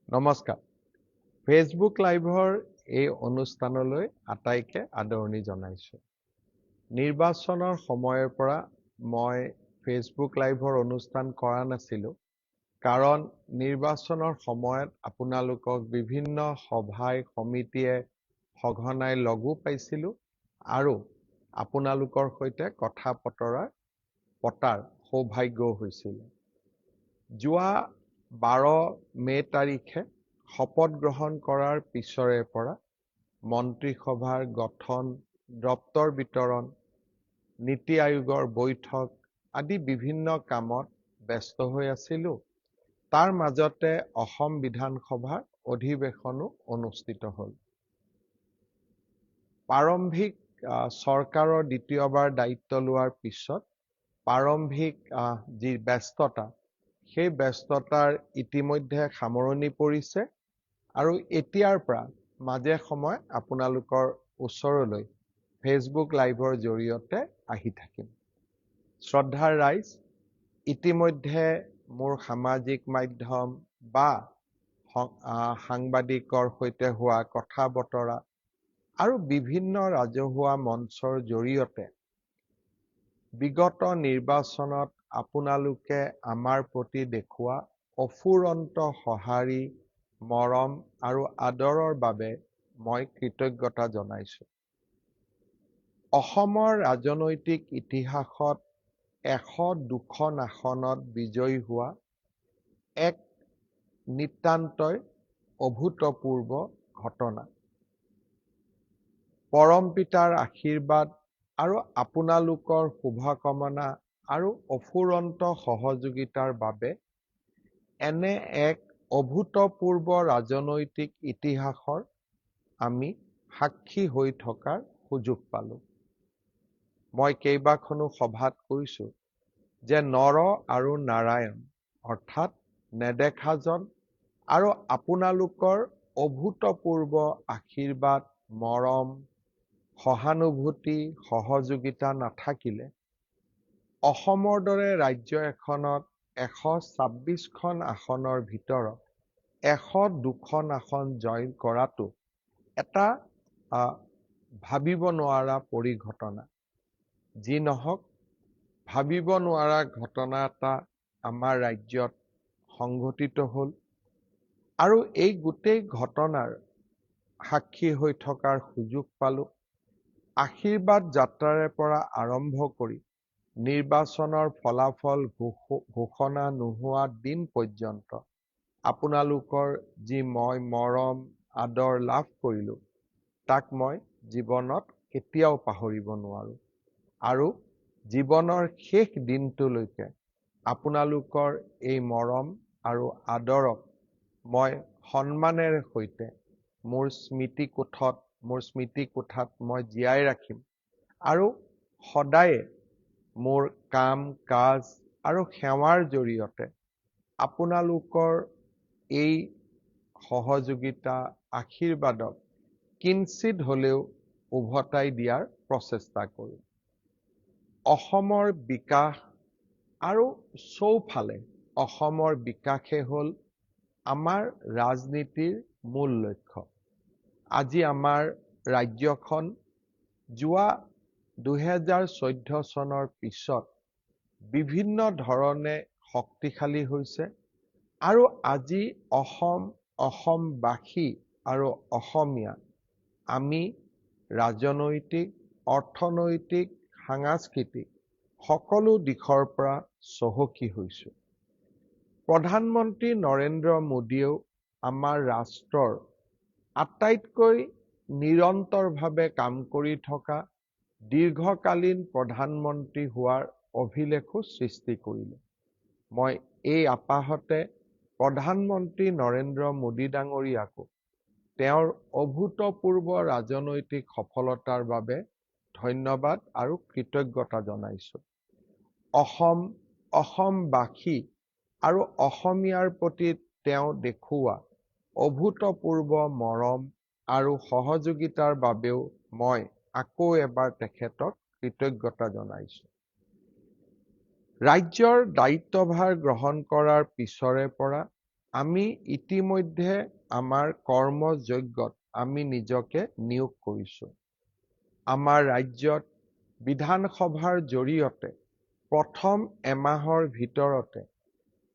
নমস্কাৰ। ফেচবুক লাইভৰ এই অনুষ্ঠানলৈ আটাইকে আদৰণি জনাইছোঁ। নিৰ্বাচনৰ সময়ৰ পৰা মই ফেচবুক লাইভৰ অনুষ্ঠান কৰা নাছিলোঁ, কাৰণ নিৰ্বাচনৰ সময়ত আপোনালোকক বিভিন্ন সভাই সমিতিয়ে সঘনাই লগো পাইছিলোঁ আৰু আপোনালোকৰ সৈতে কথা পতাৰ সৌভাগ্যও হৈছিল। যোৱা 12 মে তাৰিখে শপত গ্ৰহণ কৰাৰ পিছৰে পৰা মন্ত্ৰীসভাৰ গঠন, দপ্তৰ বিতৰণ, নীতি আয়োগৰ বৈঠক আদি বিভিন্ন কামত ব্যস্ত হৈ আছিলোঁ। তাৰ মাজতে অসম বিধানসভাৰ অধিৱেশনো অনুষ্ঠিত হ'ল। প্ৰাৰম্ভিক চৰকাৰৰ দ্বিতীয়বাৰ দায়িত্ব লোৱাৰ পিছত প্ৰাৰম্ভিক যি ব্যস্ততা, সেই ব্যস্ততাৰ ইতিমধ্যে সামৰণি পৰিছে আৰু এতিয়াৰ পৰা মাজে সময়ে আপোনালোকৰ ওচৰলৈ ফেচবুক লাইভৰ জৰিয়তে আহি থাকিম। শ্ৰদ্ধাৰ ৰাইজ, ইতিমধ্যে মোৰ সামাজিক মাধ্যম বা সাংবাদিকৰ সৈতে হোৱা কথা বতৰা আৰু বিভিন্ন ৰাজহুৱা মঞ্চৰ জৰিয়তে বিগত নিৰ্বাচনত আপোনালোকে আমাৰ প্ৰতি দেখুওৱা অফুৰন্ত সঁহাৰি, মৰম আৰু আদৰৰ বাবে মই কৃতজ্ঞতা জনাইছোঁ। অসমৰ ৰাজনৈতিক ইতিহাসত 102খন আসনত বিজয়ী হোৱা এক নিতান্তই অভূতপূৰ্ব ঘটনা। পৰম পিতাৰ আশীৰ্বাদ আৰু আপোনালোকৰ শুভকামনা আৰু অফুৰন্ত সহযোগিতাৰ বাবে এনে এক অভূতপূৰ্ব ৰাজনৈতিক ইতিহাসৰ আমি সাক্ষী হৈ থকাৰ সুযোগ পালোঁ। মই কেইবাখনো সভাত কৈছোঁ যে নৰ আৰু নাৰায়ণ অৰ্থাৎ নেদেখাজন আৰু আপোনালোকৰ অভূতপূৰ্ব আশীৰ্বাদ, মৰম, সহানুভূতি, সহযোগিতা নাথাকিলে অসমৰ দৰে ৰাজ্য এখনত 126খন আসনৰ ভিতৰত 102খন আসন জয় কৰাটো এটা ভাবিব নোৱাৰা পৰিঘটনা। যি নহওক, ভাবিব নোৱাৰা ঘটনা এটা আমাৰ ৰাজ্যত সংঘটিত হ'ল আৰু এই গোটেই ঘটনাৰ সাক্ষী হৈ থকাৰ সুযোগ পালোঁ। আশীৰ্বাদ যাত্ৰাৰে পৰা আৰম্ভ কৰি নিৰ্বাচনৰ ফলাফল ঘোষণা নোহোৱা দিন পৰ্যন্ত আপোনালোকৰ যি মই মৰম, আদৰ লাভ কৰিলোঁ, তাক মই জীৱনত কেতিয়াও পাহৰিব নোৱাৰোঁ আৰু জীৱনৰ শেষ দিনটোলৈকে আপোনালোকৰ এই মৰম আৰু আদৰক মই সন্মানেৰে সৈতে মোৰ স্মৃতিকোঠাত মই জীয়াই ৰাখিম আৰু সদায়ে মোৰ কাম কাজ আৰু সেৱাৰ জৰিয়তে আপোনালোকৰ এই সহযোগিতা, আশীৰ্বাদক কিঞ্চিত হ'লেও উভতাই দিয়াৰ প্ৰচেষ্টা কৰিম। অসমৰ বিকাশ আৰু চৌফালে অসমৰ বিকাশে হ'ল আমাৰ ৰাজনীতিৰ মূল লক্ষ্য। আজি আমাৰ ৰাজ্যখন যোৱা 2014 চনৰ পিছত বিভিন্ন ধৰণে শক্তিশালী হৈছে আৰু আজি অসমবাসী আৰু অসমীয়া আমি ৰাজনৈতিক, অৰ্থনৈতিক, সাংস্কৃতিক সকলো দিশৰ পৰা চহকী হৈছোঁ। প্ৰধানমন্ত্ৰী নৰেন্দ্ৰ মোদীয়েও আমাৰ ৰাষ্ট্ৰৰ আটাইতকৈ নিৰন্তৰভাৱে কাম কৰি থকা দীৰ্ঘকালীন প্ৰধানমন্ত্ৰী হোৱাৰ অভিলেখো সৃষ্টি কৰিলে। মই এই আপাহতে প্ৰধানমন্ত্ৰী নৰেন্দ্ৰ মোদী ডাঙৰীয়াকো তেওঁৰ অভূতপূৰ্ব ৰাজনৈতিক সফলতাৰ বাবে ধন্যবাদ আৰু কৃতজ্ঞতা জনাইছোঁ। অসমবাসী আৰু অসমীয়াৰ প্ৰতি তেওঁ দেখুওৱা অভূতপূৰ্ব মৰম আৰু সহযোগিতাৰ বাবেও মই আকৌ এবাৰ তেখেতক কৃতজ্ঞতা জনাইছোঁ। ৰাজ্যৰ দায়িত্বভাৰ গ্ৰহণ কৰাৰ পিছৰে পৰা আমি ইতিমধ্যে আমাৰ কৰ্মযজ্ঞত আমি নিজকে নিয়োগ কৰিছোঁ। আমাৰ ৰাজ্যত বিধানসভাৰ জৰিয়তে প্ৰথম এমাহৰ ভিতৰতে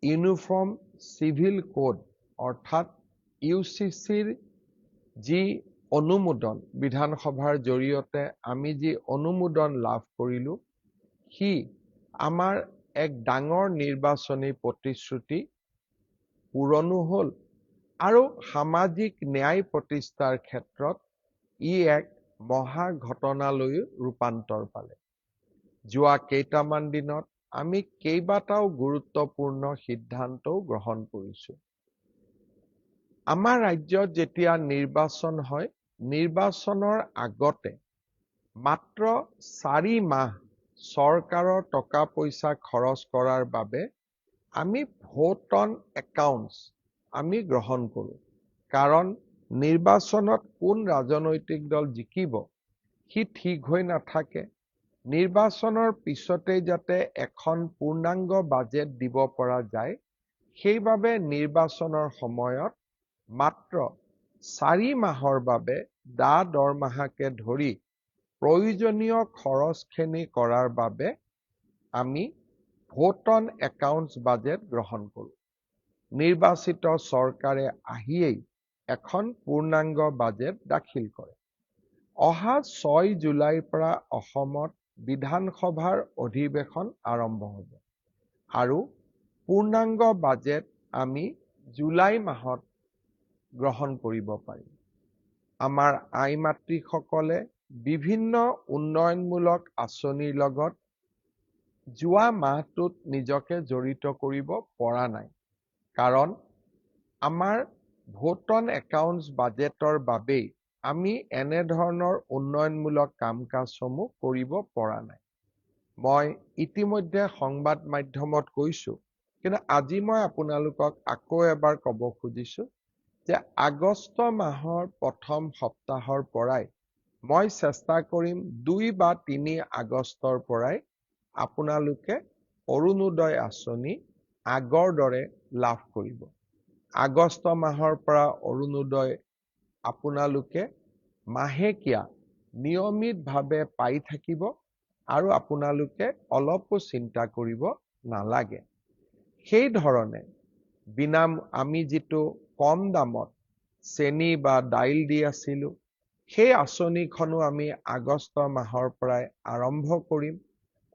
ইউনিফৰ্ম চিভিল কোড অৰ্থাৎ UCCৰ যি অনুমোদন বিধানসভাৰ জৰিয়তে আমি যি অনুমোদন লাভ কৰিলোঁ, সি আমাৰ এক ডাঙৰ নিৰ্বাচনী প্ৰতিশ্ৰুতি পূৰণো হ'ল আৰু সামাজিক ন্যায় প্ৰতিষ্ঠাৰ ক্ষেত্ৰত ই এক মহা ঘটনালৈ ৰূপান্তৰ পালে। যোৱা কেইটামান দিনত আমি কেইবাটাও গুৰুত্বপূৰ্ণ সিদ্ধান্তও গ্ৰহণ কৰিছোঁ। আমাৰ ৰাজ্যত যেতিয়া নিৰ্বাচন হয়, নিৰ্বাচনৰ আগতে মাত্ৰ 4 মাহ চৰকাৰৰ টকা পইচা খৰচ কৰাৰ বাবে আমি ভোট অন একাউণ্টছ আমি গ্ৰহণ কৰোঁ। কাৰণ নিৰ্বাচনত কোন ৰাজনৈতিক দল জিকিব সি ঠিক হৈ নাথাকে। নিৰ্বাচনৰ পিছতেই যাতে এখন পূৰ্ণাংগ বাজেট দিব পৰা যায়, সেইবাবে নিৰ্বাচনৰ সময়ত মাত্ৰ 4 মাহৰ বাবে দৰমহাকে ধৰি প্ৰয়োজনীয় খৰচখিনি কৰাৰ বাবে আমি ভোট অন একাউণ্টছ বাজেট গ্ৰহণ কৰোঁ। নিৰ্বাচিত চৰকাৰে আহিয়েই এখন পূৰ্ণাংগ বাজেট দাখিল কৰে। অহা 6 জুলাইৰ পৰা অসমত বিধানসভাৰ অধিৱেশন আৰম্ভ হ'ব আৰু পূৰ্ণাংগ বাজেট আমি জুলাই মাহত গ্ৰহণ কৰিব পাৰিম। আমাৰ আই মাতৃসকলে বিভিন্ন উন্নয়নমূলক আঁচনিৰ লগত যোৱা মাহটোত নিজকে জড়িত কৰিব পৰা নাই। কাৰণ আমাৰ ভোট অন একাউণ্টছ বাজেটৰ বাবেই আমি এনেধৰণৰ উন্নয়নমূলক কাম কাজসমূহ কৰিব পৰা নাই। মই ইতিমধ্যে সংবাদ মাধ্যমত কৈছোঁ, কিন্তু আজি মই আপোনালোকক আকৌ এবাৰ ক'ব খুজিছোঁ যে আগষ্ট মাহৰ প্ৰথম সপ্তাহৰ পৰাই মই চেষ্টা কৰিম 2 বা 3 আগষ্টৰ পৰাই আপোনালোকে অৰুণোদয় আঁচনি আগৰ দৰে লাভ কৰিব। আগষ্ট মাহৰ পৰা অৰুণোদয় আপোনালোকে মাহেকীয়া নিয়মিতভাৱে পাই থাকিব আৰু আপোনালোকে অলপো চিন্তা কৰিব নালাগে। সেই ধৰণে আমি যিটো কম দামত চেনি বা দাইল দি আছিলোঁ, সেই আঁচনিখনো আমি আগষ্ট মাহৰ পৰাই আৰম্ভ কৰিম।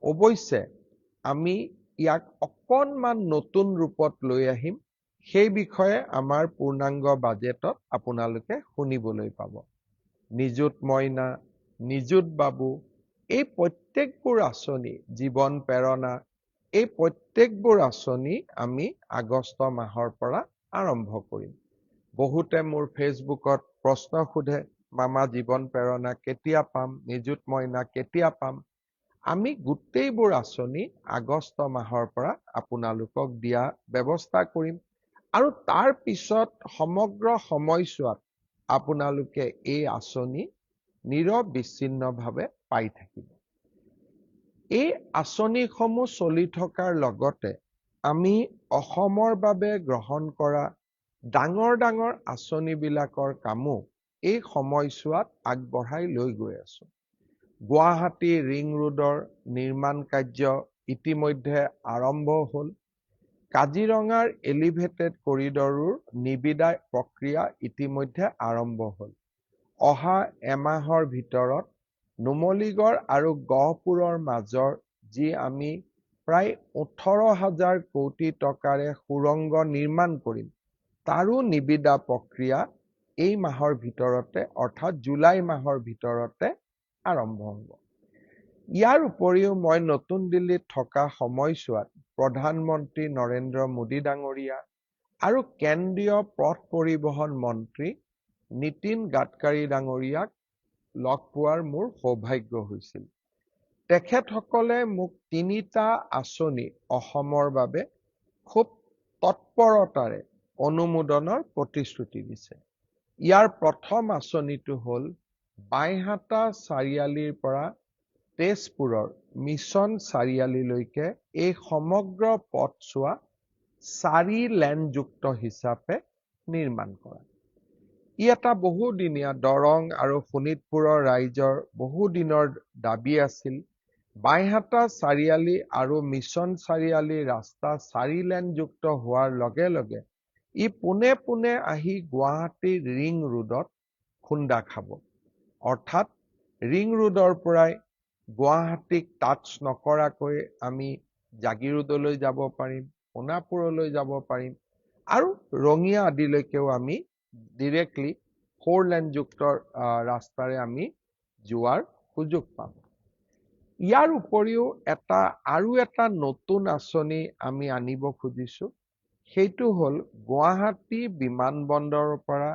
অৱশ্যে আমি ইয়াক অকণমান নতুন ৰূপত লৈ আহিম। সেই বিষয়ে আমাৰ পূৰ্ণাংগ বাজেটত আপোনালোকে শুনিবলৈ পাব। নিযুত মইনা, নিযুত বাবু, এই প্ৰত্যেকবোৰ আঁচনি, জীৱন প্ৰেৰণা, এই প্ৰত্যেকবোৰ আঁচনি আমি আগষ্ট মাহৰ পৰা আৰম্ভ কৰিম। বহুতে মোৰ ফেচবুকত প্ৰশ্ন সোধে, মামা জীৱন প্ৰেৰণা কেতিয়া পাম, নিযুত মইনা কেতিয়া পাম? আমি গোটেইবোৰ আঁচনি আগষ্ট মাহৰ পৰা আপোনালোকক দিয়া ব্যৱস্থা কৰিম আৰু তাৰ পিছত সমগ্ৰ সময়ছোৱাত আপোনালোকে এই আঁচনি নিৰবিচ্ছিন্নভাৱে পাই থাকিব। এই আঁচনিসমূহ চলি থকাৰ লগতে আমি অসমৰ বাবে গ্ৰহণ কৰা ডাঙৰ ডাঙৰ আঁচনিবিলাকৰ কামো এই সময়ছোৱাত আগবঢ়াই লৈ গৈ আছোঁ। গুৱাহাটী ৰিং ৰোডৰ নিৰ্মাণ কাৰ্য ইতিমধ্যে আৰম্ভ হ'ল। কাজিৰঙাৰ এলিভেটেড কৰিডৰৰ নিবিদা প্ৰক্ৰিয়া ইতিমধ্যে আৰম্ভ হ'ল। অহা এমাহৰ ভিতৰত নুমলীগড় আৰু গহপুৰৰ মাজৰ যি আমি প্ৰায় 18,000 কোটি টকাৰে সুৰংগ নিৰ্মাণ কৰিম, তাৰো নিবিদা প্ৰক্ৰিয়া এই মাহৰ ভিতৰতে অৰ্থাৎ জুলাই মাহৰ ভিতৰতে আৰম্ভ হ'ব। ইয়াৰ উপৰিও মই নতুন দিল্লীত থকা সময়ছোৱাত প্ৰধানমন্ত্ৰী নৰেন্দ্ৰ মোদী ডাঙৰীয়া আৰু কেন্দ্ৰীয় পথ পৰিবহণ মন্ত্ৰী নীতিন গাডকাৰী ডাঙৰীয়াক লগ পোৱাৰ মোৰ সৌভাগ্য হৈছিল। তেখেতসকলে মোক 3টা আঁচনি অসমৰ বাবে খুব তৎপৰতাৰে অনুমোদনৰ প্ৰতিশ্ৰুতি দিছে। ইয়াৰ প্ৰথম আঁচনিটো হ'ল বাইহাটা চাৰিআলিৰ পৰা তেজপুৰৰ মিছন চাৰিআলিলৈকে এই সমগ্ৰ পথছোৱা 4 লেনযুক্ত হিচাপে নিৰ্মাণ কৰা। ই এটা বহুদিনীয়া দৰং আৰু শোণিতপুৰৰ ৰাইজৰ বহুদিনৰ দাবী আছিল। বাইহাটা চাৰিআলি আৰু মিছন চাৰিআলি ৰাস্তা 4 লেনযুক্ত হোৱাৰ লগে লগে ই পোনে পোনে আহি গুৱাহাটীৰ ৰিং ৰোডত খুন্দা খাব। অৰ্থাৎ ৰিং ৰোডৰ পৰাই গুৱাহাটীক টাচ নকৰাকৈ আমি জাগিৰোডলৈ যাব পাৰিম, সোণাপুৰলৈ যাব পাৰিম আৰু ৰঙিয়া আদিলৈকেও আমি ডিৰেক্টলি 4 লেনযুক্ত ৰাস্তাৰে আমি যোৱাৰ সুযোগ পাম। ইয়াৰ উপৰিও আৰু এটা নতুন আঁচনি আমি আনিব খুজিছো। সেইটো হ'ল গুৱাহাটী বিমানবন্দৰৰ পৰা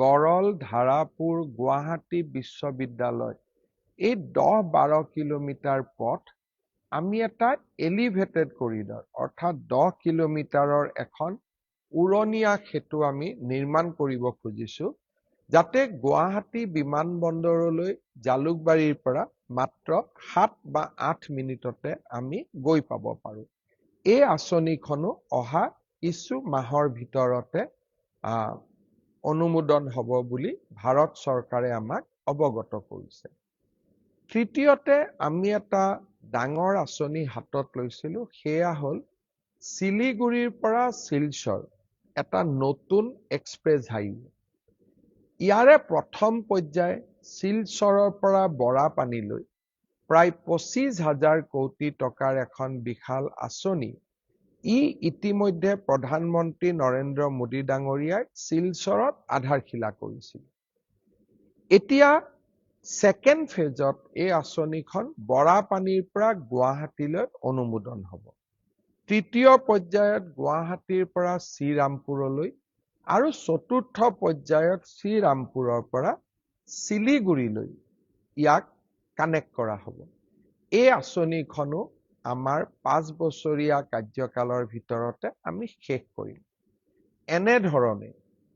গড়ল, ধাৰাপুৰ, গুৱাহাটী বিশ্ববিদ্যালয় এই 10-12 কিলোমিটাৰ পথ আমি এটা এলিভেটেড কৰিডৰ অৰ্থাৎ 10 কিলোমিটাৰৰ এখন উৰণীয়া সেতু আমি নিৰ্মাণ কৰিব খুজিছো, যাতে গুৱাহাটী বিমানবন্দৰলৈ জালুকবাৰীৰ পৰা মাত্ৰ 7 বা 8 মিনিটতে আমি গৈ পাব পাৰো। এই আঁচনিখনো অহা কিছু মাহৰ ভিতৰতে অনুমোদন হ'ব বুলি ভাৰত চৰকাৰে আমাক অৱগত কৰিছে। তৃতীয়তে আমি এটা ডাঙৰ আঁচনি হাতত লৈছিলো, সেয়া হ'ল শিলিগুৰিৰ পৰা শিলচৰ এটা নতুন এক্সপ্ৰেছ হাইৱে। ইয়াৰে প্ৰথম পৰ্যায় শিলচৰৰ পৰা বৰাপানীলৈ প্ৰায় 25,000 কোটি টকাৰ এখন বিশাল আঁচনি। ই ইতিমধ্যে প্ৰধানমন্ত্ৰী নৰেন্দ্ৰ মোদী ডাঙৰীয়াই শিলচৰত আধাৰশিলা কৰিছিল। এতিয়া ছেকেণ্ড ফেজত এই আঁচনিখন বৰাপানীৰ পৰা গুৱাহাটীলৈ অনুমোদন হ'ব। তৃতীয় পৰ্যায়ত গুৱাহাটীৰ পৰা শ্ৰীৰামপুৰলৈ আৰু চতুৰ্থ পৰ্যায়ত শ্ৰীৰামপুৰৰ পৰা শিলিগুৰিলৈ ইয়াক কানেক্ট কৰা হ'ব। এই আঁচনিখনো আমাৰ 5 বছৰীয়া কাৰ্যকালৰ ভিতৰতে আমি শেষ কৰিম। এনেধৰণে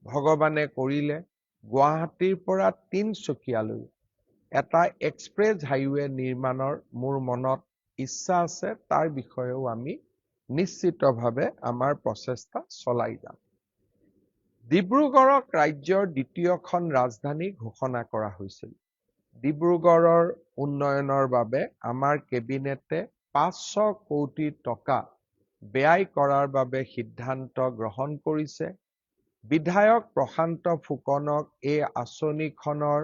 ভগৱানে কৰিলে গুৱাহাটীৰ পৰা তিনচুকীয়ালৈ এটা এক্সপ্ৰেছ হাইৱে নিৰ্মাণৰ মোৰ মনত ইচ্ছা আছে। তাৰ বিষয়েও আমি নিশ্চিতভাৱে আমাৰ প্ৰচেষ্টা চলাই যাম। ডিব্ৰুগড়ক ৰাজ্যৰ দ্বিতীয়খন ৰাজধানী ঘোষণা কৰা হৈছিল। ডিব্ৰুগড়ৰ উন্নয়নৰ বাবে আমাৰ কেবিনেটে 500 কোটি টকা ব্যয় কৰাৰ বাবে সিদ্ধান্ত গ্ৰহণ কৰিছে। বিধায়ক প্ৰশান্ত ফুকনক এই আঁচনিখনৰ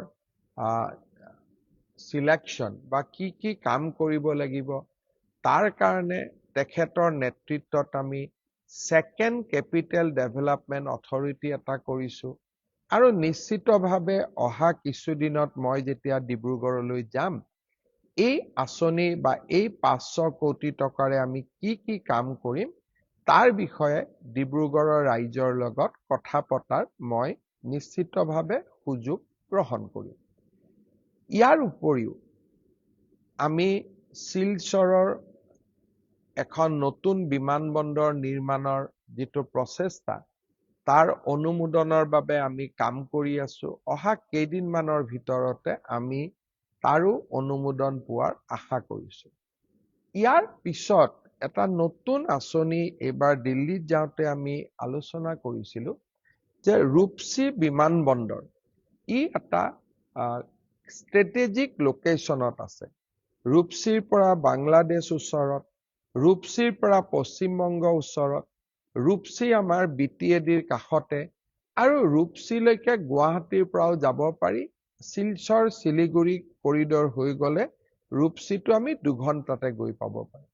সিলেকশ্যন বা কি কাম কৰিব লাগিব তাৰ কাৰণে তেখেতৰ নেতৃত্বত আমি ছেকেণ্ড কেপিটেল ডেভেলপমেণ্ট অথৰিটি এটা কৰিছো আৰু নিশ্চিতভাৱে অহা কিছুদিনত মই যেতিয়া ডিব্ৰুগড়লৈ যাম, এই আঁচনি বা এই 500 কোটি টকাৰে আমি কি কাম কৰিম তাৰ বিষয়ে ডিব্ৰুগড়ৰ ৰাইজৰ লগত কথা পতাৰ মই নিশ্চিতভাৱে সুযোগ গ্ৰহণ কৰিম। ইয়াৰ উপৰিও আমি শিলচৰৰ এখন নতুন বিমানবন্দৰ নিৰ্মাণৰ যিটো প্ৰচেষ্টা তাৰ অনুমোদনৰ বাবে আমি কাম কৰি আছো। অহা কেইদিনমানৰ ভিতৰতে আমি তাৰো অনুমোদন পোৱাৰ আশা কৰিছো। ইয়াৰ পিছত এটা নতুন আঁচনি এইবাৰ দিল্লীত যাওঁতে আমি আলোচনা কৰিছিলো যে ৰূপসী বিমানবন্দৰ ই এটা ষ্ট্ৰেটেজিক লোকেশ্যনত আছে। ৰূপসীৰ পৰা বাংলাদেশ ওচৰত, ৰূপসীৰ পৰা পশ্চিমবংগ ওচৰত, ৰূপসী আমাৰ BTADৰ কাষতে আৰু ৰূপসীলৈকে গুৱাহাটীৰ পৰাও যাব পাৰি। শিলচৰ শিলিগুৰি কৰিডৰ হৈ গ'লে ৰূপসীটো আমি 2 ঘণ্টাতে গৈ পাব পাৰোঁ।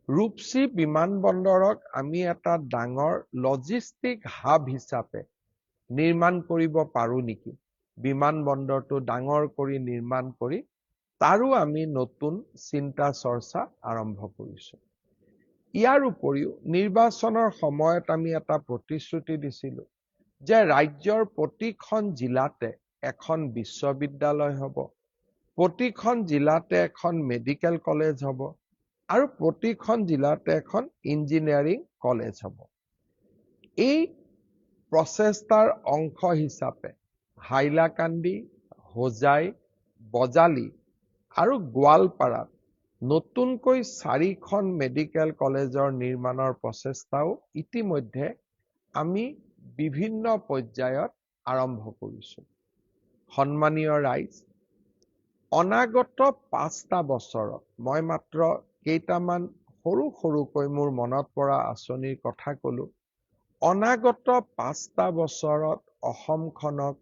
ৰূপসী বিমানবন্দৰক আমি এটা ডাঙৰ লজিষ্টিক হাব হিচাপে নিৰ্মাণ কৰিব পাৰো নেকি? বিমানবন্দৰটো ডাঙৰ কৰি নিৰ্মাণ কৰি তাৰো আমি নতুন চিন্তা চৰ্চা আৰম্ভ কৰিছো। ইয়াৰ উপৰিও নিৰ্বাচনৰ সময়ত আমি এটা প্ৰতিশ্ৰুতি দিছিলো যে ৰাজ্যৰ প্ৰতিখন জিলাতে এখন বিশ্ববিদ্যালয় হ'ব, প্ৰতিখন জিলাতে এখন মেডিকেল কলেজ হ'ব আৰু প্ৰতিখন জিলাতে এখন ইঞ্জিনিয়াৰিং কলেজ হ'ব। এই প্ৰচেষ্টাৰ অংশ হিচাপে হাইলাকান্দি, হোজাই, বজালি আৰু গোৱালপাৰাত নতুনকৈ 4খন মেডিকেল কলেজৰ নিৰ্মাণৰ প্ৰচেষ্টাও ইতিমধ্যে আমি বিভিন্ন পৰ্যায়ত আৰম্ভ কৰিছোঁ। সন্মানীয় ৰাইজ, অনাগত 5টা বছৰত মই মাত্ৰ কেইটামান সৰুকৈ মোৰ মনত পৰা আঁচনিৰ কথা ক'লো। অনাগত 5টা বছৰত অসমখনক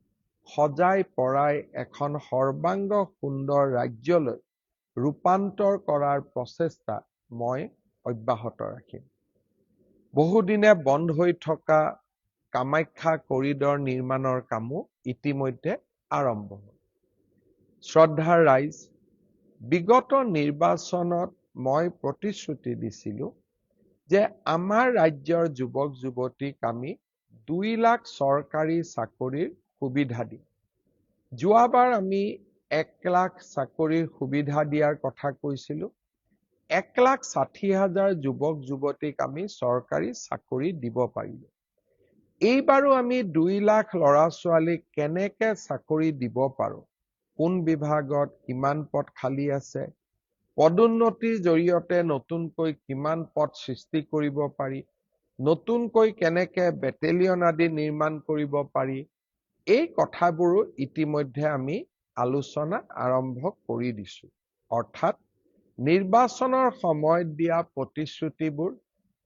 সজাই পৰাই এখন সৰ্বাংগ সুন্দৰ ৰাজ্যলৈ ৰূপান্তৰ কৰাৰ প্ৰচেষ্টা মই অব্যাহত ৰাখিম। বহুদিনে বন্ধ হৈ থকা কামাখ্যা কৰিডৰ নিৰ্মাণৰ কামো ইতিমধ্যে আৰম্ভ হ'ল। শ্ৰদ্ধাৰ ৰাইজ, বিগত নিৰ্বাচনত মই প্ৰতিশ্ৰুতি দিছিলোঁ যে আমাৰ ৰাজ্যৰ যুৱক যুৱতীক আমি 2 লাখ চৰকাৰী চাকৰিৰ সুবিধা দিম। যোৱাবাৰ আমি 1 লাখ চাকৰিৰ সুবিধা দিয়াৰ কথা কৈছিলোঁ। 1,60,000 যুৱক যুৱতীক আমি চৰকাৰী চাকৰি দিব পাৰিলোঁ। এইবাৰো আমি 2 লাখ ল'ৰা ছোৱালীক কেনেকে চাকৰি দিব পাৰোঁ, কোন বিভাগত কিমান পদ খালী আছে, পদোন্নতিৰ জৰিয়তে নতুনকৈ কিমান পদ সৃষ্টি কৰিব পাৰি, নতুনকৈ কেনেকে বেটেলিয়ন আদি নিৰ্মাণ কৰিব পাৰি, এই কথাবোৰো ইতিমধ্যে আমি আলোচনা আৰম্ভ কৰি দিছোঁ। অৰ্থাৎ নিৰ্বাচনৰ সময়ত দিয়া প্ৰতিশ্ৰুতিবোৰ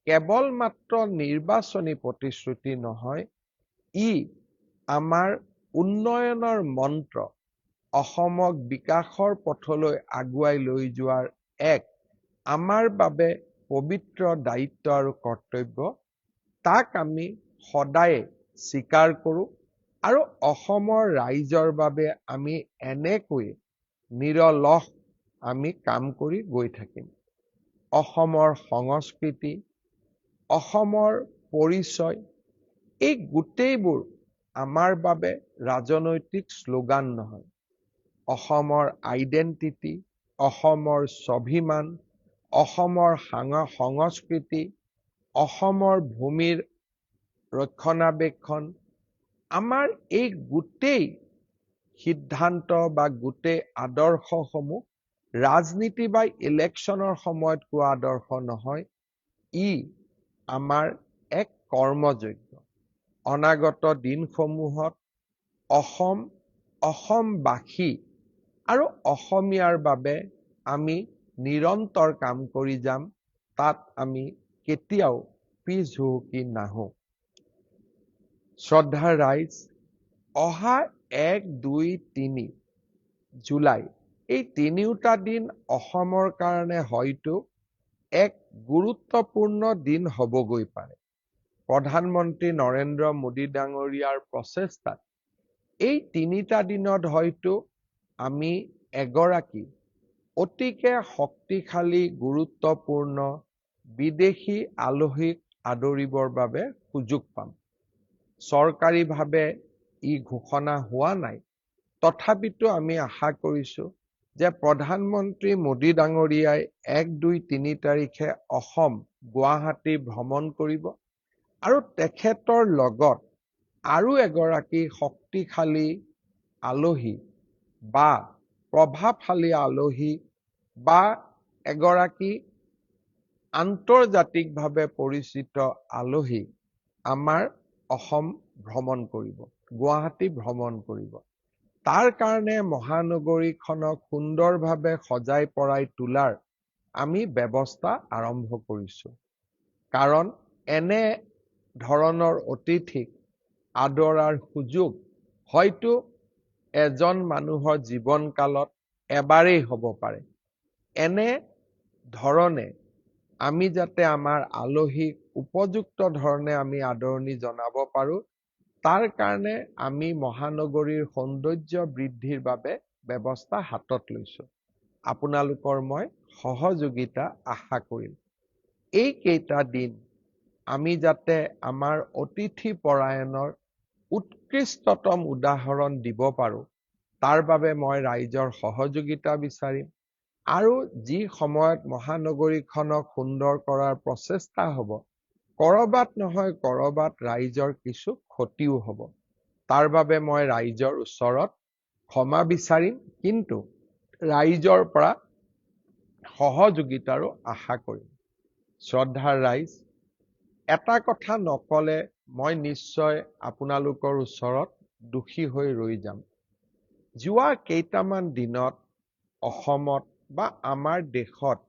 কেৱল মাত্ৰ নিৰ্বাচনী প্ৰতিশ্ৰুতি নহয়, ই আমাৰ উন্নয়নৰ মন্ত্ৰ, অসমক বিকাশৰ পথলৈ আগুৱাই লৈ যোৱাৰ এক আমাৰ বাবে পবিত্ৰ দায়িত্ব আৰু কৰ্তব্য। তাক আমি সদায়ে স্বীকাৰ কৰোঁ আৰু অসমৰ ৰাইজৰ বাবে আমি এনেকৈ নিৰলস আমি কাম কৰি গৈ থাকিম। অসমৰ সংস্কৃতি, অসমৰ পৰিচয়, এই গোটেইবোৰ আমাৰ বাবে ৰাজনৈতিক শ্লোগান নহয়। অসমৰ আইডেণ্টিটি, অসমৰ স্বাভিমান, অসমৰ সংস্কৃতি, অসমৰ ভূমিৰ ৰক্ষণাবেক্ষণ, আমাৰ এই গোটেই সিদ্ধান্ত বা গোটেই আদৰ্শসমূহ ৰাজনীতি বা ইলেকশ্যনৰ সময়ত কোৱা আদৰ্শ নহয়, ই আমাৰ এক কৰ্মযজ্ঞ। অনাগত দিনসমূহত অসমবাসী আৰু অসমীয়াৰ বাবে আমি নিৰন্তৰ কাম কৰি যাম, তাত আমি কেতিয়াও পিছ হুহুকি নাহো। শ্ৰদ্ধাৰ ৰাইজ, অহা 1, 2, 3 জুলাই এই তিনিওটা দিন অসমৰ কাৰণে হয়তো এক গুৰুত্বপূৰ্ণ দিন হ'বগৈ পাৰে। প্ৰধানমন্ত্ৰী নৰেন্দ্ৰ মোদী ডাঙৰীয়াৰ প্ৰচেষ্টাত এই 3টা দিনত হয়তো আমি এগৰাকী অতিকে শক্তিশালী গুৰুত্বপূৰ্ণ বিদেশী আলহীক আদৰিবৰ বাবে সুযোগ পাম। চৰকাৰীভাৱে ই ঘোষণা হোৱা নাই, তথাপিতো আমি আশা কৰিছোঁ যে প্ৰধানমন্ত্ৰী মোদী ডাঙৰীয়াই 1, 2, 3 তাৰিখে অসম গুৱাহাটী ভ্ৰমণ কৰিব আৰু তেখেতৰ লগত আৰু এগৰাকী শক্তিশালী আলহী বা প্ৰভাৱশালী আলহী বা এগৰাকী আন্তৰ্জাতিকভাৱে পৰিচিত আলহী আমাৰ অসম ভ্ৰমণ কৰিব, গুৱাহাটী ভ্ৰমণ কৰিব। তাৰ কাৰণে মহানগৰীখনক সুন্দৰভাৱে সজাই পৰাই তোলাৰ আমি ব্যৱস্থা আৰম্ভ কৰিছোঁ। কাৰণ এনে ধৰণৰ অতিথিক আদৰাৰ সুযোগ হয়তো এজন মানুহৰ জীৱনকালত এবাৰেই হ'ব পাৰে। এনে ধৰণে আমি যাতে আমাৰ আলহীক উপযুক্ত ধৰণে আমি আদৰণি জনাব পাৰোঁ, তাৰ কাৰণে আমি মহানগৰীৰ সৌন্দৰ্য বৃদ্ধিৰ বাবে ব্যৱস্থা হাতত লৈছোঁ। আপোনালোকৰ মই সহযোগিতা আশা কৰিম। এইকেইটা দিন আমি যাতে আমাৰ অতিথি পৰায়ণৰ উৎকৃষ্টতম উদাহৰণ দিব পাৰোঁ, তাৰ বাবে মই ৰাইজৰ সহযোগিতা বিচাৰিম। আৰু যি সময়ত মহানগৰীখনক সুন্দৰ কৰাৰ প্ৰচেষ্টা হ'ব, কৰবাত নহয় কৰবাত ৰাইজৰ কিছু ক্ষতিও হ'ব। তাৰ বাবে মই ৰাইজৰ ওচৰত ক্ষমা বিচাৰিম, কিন্তু ৰাইজৰ পৰা সহযোগিতাৰো আশা কৰিম। শ্ৰদ্ধাৰ ৰাইজ, এটা কথা নকলে মই নিশ্চয় আপোনালোকৰ ওচৰত দোষী হৈ ৰৈ যাম। যোৱা কেইটামান দিনত অসমত বা আমাৰ দেশত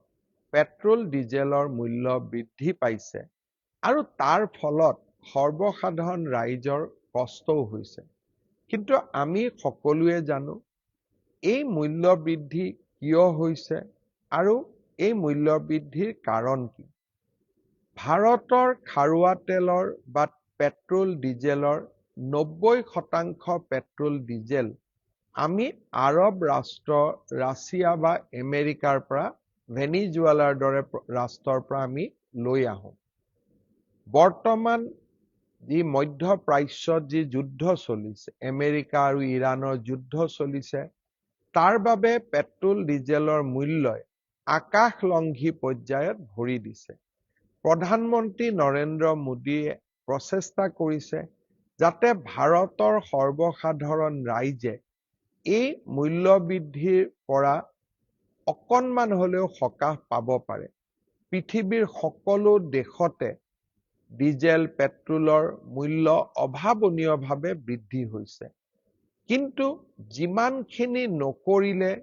পেট্ৰল ডিজেলৰ মূল্য বৃদ্ধি পাইছে আৰু তাৰ ফলত সৰ্বসাধাৰণ ৰাইজৰ কষ্টও হৈছে। কিন্তু আমি সকলোৱে জানো এই মূল্য বৃদ্ধি কিয় হৈছে আৰু এই মূল্য বৃদ্ধিৰ কাৰণ কি। ভাৰতৰ খাৰুৱা তেলৰ বা পেট্ৰল ডিজেলৰ 90% পেট্ৰল ডিজেল আমি আৰব ৰাষ্ট্ৰ, ৰাছিয়া বা আমেৰিকাৰ পৰা, ভেনিজুৱেলাৰ দৰে ৰাষ্ট্ৰৰ পৰা আমি লৈ আহোঁ। বৰ্তমান যি মধ্যপ্ৰাচ্যত যি যুদ্ধ চলিছে, আমেৰিকা আৰু ইৰাণৰ যুদ্ধ চলিছে, তাৰ বাবে পেট্ৰল ডিজেলৰ মূল্যই আকাশলংঘী পৰ্যায়ত ভৰি দিছে। প্ৰধানমন্ত্ৰী নৰেন্দ্ৰ মোদীয়ে প্ৰচেষ্টা কৰিছে যাতে ভাৰতৰ সৰ্বসাধাৰণ ৰাইজে এই মূল্য বৃদ্ধিৰ পৰা অকণমান হলেও সকাহ পাব পাৰে। পৃথিৱীৰ সকলো দেশতে ডিজেল পেট্ৰলৰ মূল্য অভাৱনীয়ভাৱে বৃদ্ধি হৈছে। কিন্তু যিমানখিনি নকৰিলে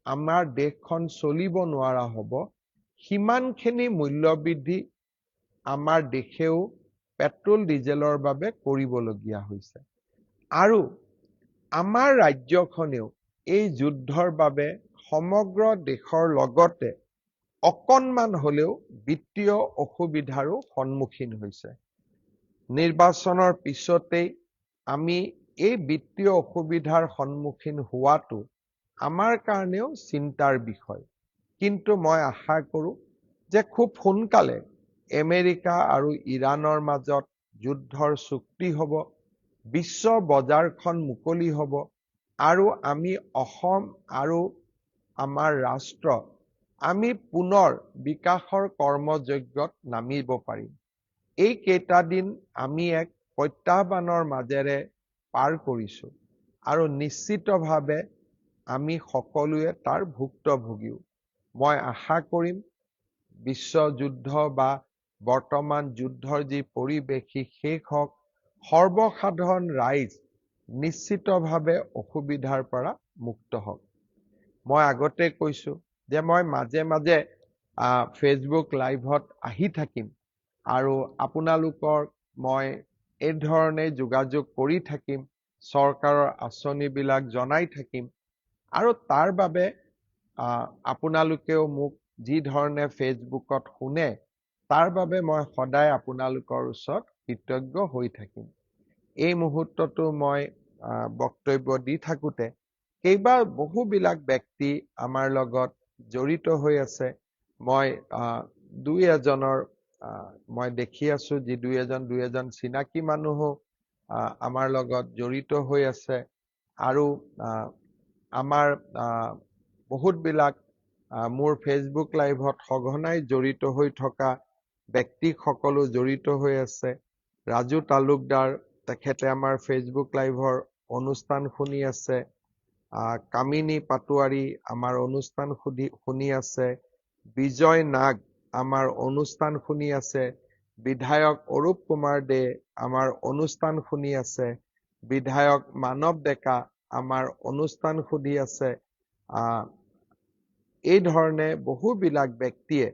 আমাৰ দেশখন চলিব নোৱাৰা হ'ব, সিমানখিনি মূল্য বৃদ্ধি আমাৰ দেশেও পেট্ৰল ডিজেলৰ বাবে কৰিবলগীয়া হৈছে। আৰু আমাৰ ৰাজ্যখনেও এই যুদ্ধৰ বাবে সমগ্ৰ দেশৰ লগতে অকণমান হলেও বিত্তীয় অসুবিধাৰো সন্মুখীন হৈছে। নিৰ্বাচনৰ পিছতেই আমি এই বিত্তীয় অসুবিধাৰ সন্মুখীন হোৱাটো আমাৰ কাৰণেও চিন্তাৰ বিষয়। কিন্তু মই আশা কৰো যে খুব সোনকালে আমেৰিকা আৰু ইৰাণৰ মাজত যুদ্ধৰ চুক্তি হ'ব, বিশ্ব বজাৰখন মুকলি হ'ব আৰু আমি অসম আৰু আমাৰ ৰাষ্ট্ৰ আমি পুনৰ বিকাশৰ কৰ্মযজ্ঞত নামিব পাৰিম। এই কেইটা দিন আমি এক প্ৰত্যাহ্বানৰ মাজেৰে পাৰ কৰিছো আৰু নিশ্চিতভাৱে আমি সকলোৱে তাৰ ভুক্তভোগীও। মই আশা কৰিম বিশ্ব যুদ্ধ বা বৰ্তমান যুদ্ধৰ যি পৰিৱেশ শেষ হওক, সৰ্বসাধাৰণ ৰাইজ নিশ্চিতভাৱে অসুবিধাৰ পৰা মুক্ত হওক। মই আগতে কৈছো যে মই মাজে মাজে ফেচবুক লাইভত আহি থাকিম আৰু আপোনালোকৰ মই এই ধৰণে যোগাযোগ কৰি থাকিম, চৰকাৰৰ আঁচনিবিলাক জনাই থাকিম আৰু তাৰ বাবে আপোনালোকেও মোক যি ধৰণে ফেচবুকত শুনে, তাৰ বাবে মই সদায় আপোনালোকৰ ওচৰত কৃতজ্ঞ হৈ থাকিম। এই মুহূৰ্ততো মই বক্তব্য দি থাকোতে বহুবিলাক ব্যক্তি আমাৰ লগত জড়িত হৈ আছে। মই দুই এজনৰ মই দেখি আছো যি দুই এজন চিনাকি মানুহো আমাৰ লগত জড়িত হৈ আছে আৰু আমাৰ বহুতবিলাক মোৰ ফেচবুক লাইভত সঘনাই জড়িত হৈ থকা ব্যক্তিসকলো জড়িত হৈ আছে। ৰাজু তালুকদাৰ, তেখেতে আমাৰ ফেচবুক লাইভৰ অনুষ্ঠান শুনি আছে। কামিনী পাটোৱাৰী আমাৰ অনুষ্ঠান শুনি আছে। বিজয় নাগ আমাৰ অনুষ্ঠান শুনি আছে। বিধায়ক অৰূপ কুমাৰ দে আমাৰ অনুষ্ঠান শুনি আছে। বিধায়ক মানৱ ডেকা আমাৰ অনুষ্ঠান শুনি আছে। এই ধৰণে বহুবিলাক ব্যক্তিয়ে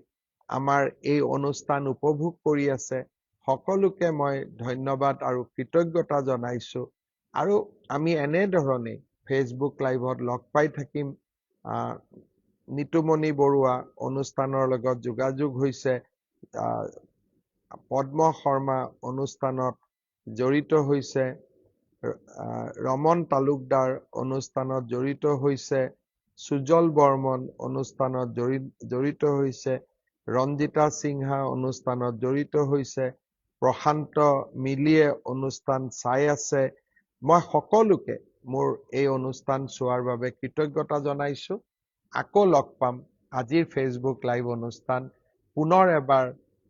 আমাৰ এই অনুষ্ঠান উপভোগ কৰি আছে। সকলোকে মই ধন্যবাদ আৰু কৃতজ্ঞতা জনাইছো আৰু আমি এনেধৰণে ফেচবুক লাইভত লগ পাই থাকিম। নিতুমণি বৰুৱা অনুষ্ঠানৰ লগত যোগাযোগ হৈছে। পদ্ম শৰ্মা অনুষ্ঠানত জড়িত হৈছে। ৰমন তালুকদাৰ অনুষ্ঠানত জড়িত হৈছে। সুজল বৰ্মন অনুষ্ঠানত জড়িত হৈছে। ৰঞ্জিতা সিংহা অনুষ্ঠানত জড়িত হৈছে। প্ৰশান্ত মিলিয়ে অনুষ্ঠান চাই আছে। মই সকলোকে মোৰ এই অনুষ্ঠান চোৱাৰ বাবে কৃতজ্ঞতা জনাইছো। আকৌ লগ পাম আজিৰ ফেচবুক লাইভ অনুষ্ঠান পুনৰ এবাৰ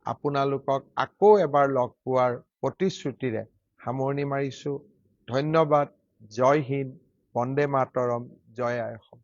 আপোনালোকক আকৌ এবাৰ লগ পোৱাৰ প্ৰতিশ্ৰুতিৰে সামৰণি মাৰিছো। ধন্যবাদ। জয় হিন্দ, বন্দে মাতৰম, জয় আই অসম।